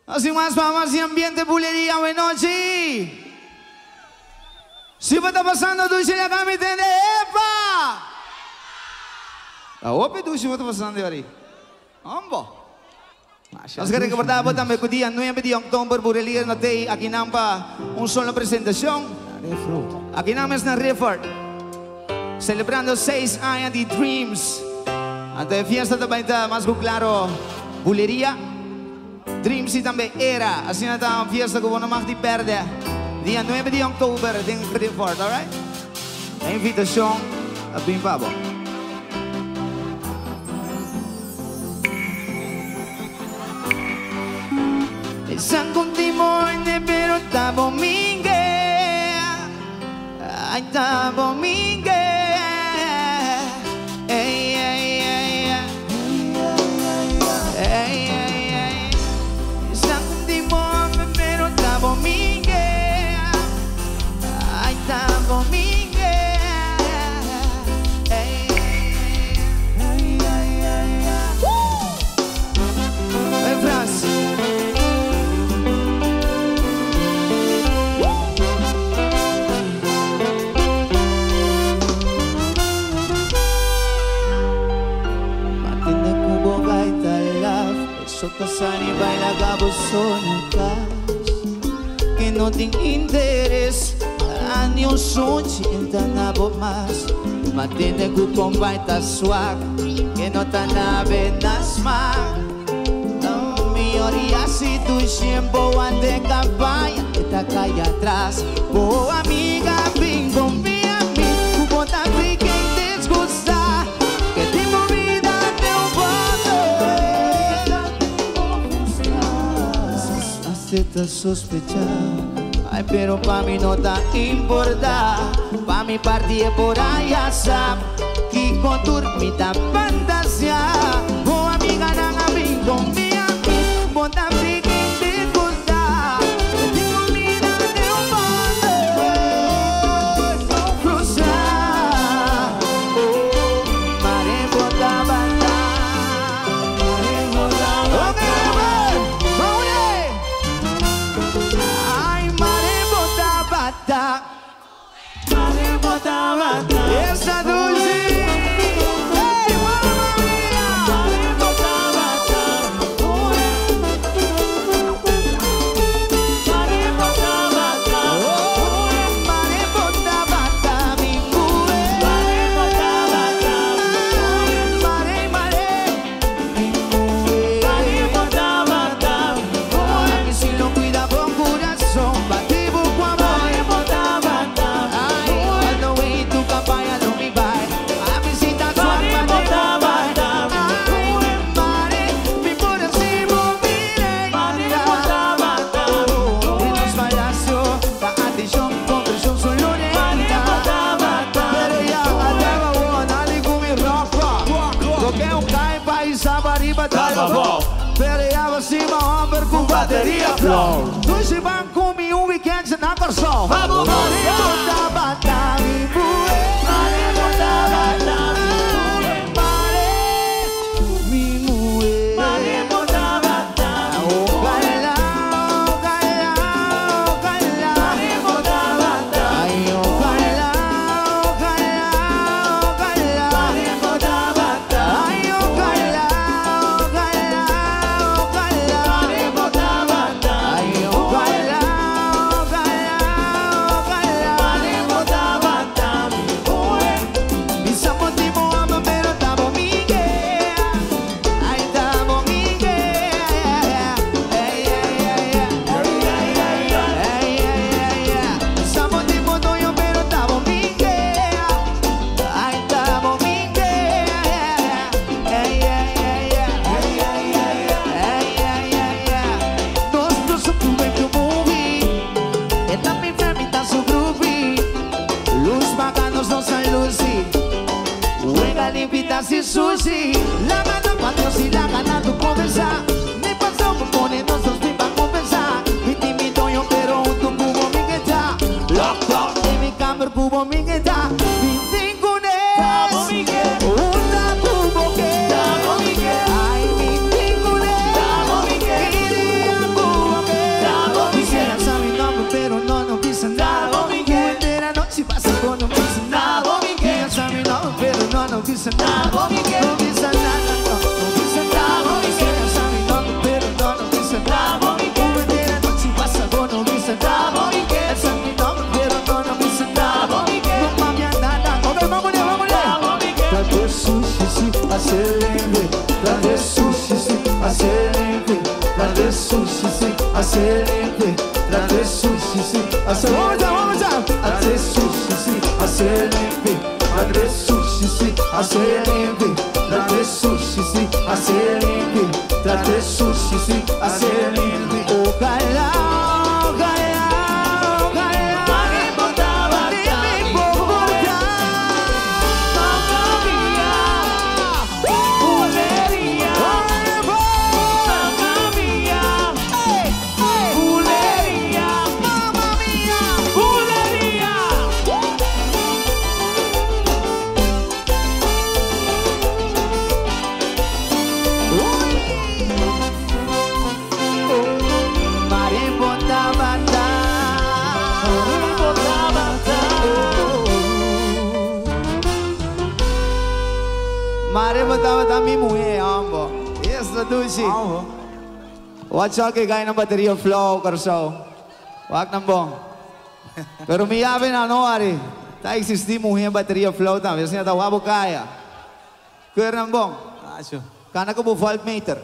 Así más famas y ambiente, bulería, buenas noches. Si me está pasando, tú se la camita de EPA. A ope, tú se me está pasando de ahí. Ambo. Als ik recordar wat met dia 9 de oktober burelia na day aqui nampa solo apresentação. Aqui names na River. Celebrando 6 anos de Dreams. Até fiesta também tá mais claro buleria. Dreams e também era. Assim tá uma fiesta que não mag de perder. Dia 9 de oktober em River, alright? A invitação a bem pabo. San Contimone pero está Domingue. Ay, está Domingue. Ey, ey, ey, ey, ey, ey. San Contimone pero está Domingue. Ay, está Domingue. Ey, ey, ey, ey, ey. Frase. Sani baila gabosonicas que no tem interesse a nenhum sonho entra na boca mais matende com combaita swag que não tá na venas mar não melhoria se tu tempo ande campanha que tá cai atrás boa amiga vem confia em mim com botar quem desgostar que tem movida teu voto Está sospechar, ay, pero pa' mí no te importa. Pa' mi parte por allá sabe que con turmita fantasía. Oh, amiga, nada me confía, bota frique te gusta. Te comida de un bando, no cruzar. Mare bota bata, mare bota bata. Essa dulce, ei, mamma mia, mare bota bata, mare bota bata, mare bota bata, mi cuore, mare bota bata, mare mare, mi cuore, mare bota bata, ahora que si lo cuida con corazón, bativo con amor, mare bota bata, ay, cuando ve tu campaña no me va, a visitar tu bata bata, mare, mi corazón mire, mare bota bata, en los palacios, la atención, comprensión solo de mare bota bata, pero ya andaba buena, ali con mi ropa, porque un cai país abariba tal, pero ya va cima hombre con batería flow, tu se van con mi weekend na Corsol, vamos mare bota bata, mi bue, mare bota bata, mi bue, mare bota bata, ojalá, ojalá, ojalá, mare bota bata, ay, ojalá, ojalá, ojalá, mare bota bata, ay, ojalá, ojalá, ojalá, mare bota bata, ay, ojalá, ojalá, ojalá, mare bota bata, mi bue, mi sapotimo ama pero tamo mingue, ay, tamo mingue, ay, ay, ay, ay, sapotimo toyo pero tamo mingue, ay, tamo mingue, ay, ay, nostro supplemento movie, e também pra mim tá so groovy, luz bacanos não sai luci, juega limpita si sushi, la mano patrocina ganando conversar, me pasó por poner nosotros para compensar, mi tímido yo pero un cubo mi que está, loco, y mi cámara cubo mi que está, mi tengo un cubo que, ay, mi tengo un bisa nada, não bisa nada, não bisa nada. Você já me nome, pero não bisa nada. Uma inteira noite passa, não bisa nada. Essa me nome, pero não bisa nada. Não cambia nada. Ok, vamos ler, vamos ler. Trazer sushi, se acelere. Trazer sushi, se acelere. Trazer sushi, se acelere. Trazer sushi, se acelere. Vamos lá, vamos lá. Trazer sushi, se acelere. Trazer sushi, se acelere. Trazer sushi, se acelere. Trazer sushi, se acelere. Oh, galá, galá, galá. Vai botar, vai botar. Mamma mia, buleria. Mamma mia, buleria. Mamma mia, buleria. Marimbota bata, marimbota bata, marimbota bata mi mulher, ambo. Isso Dusi. Watch out kay gaya ng baterya flow karso. Wag nang bong. Pero miyabe na no ari. Ta existi mulher baterya flow ta. Biasanya ta wabo kaya. Kuya nang bong. Kana ko bu volt meter.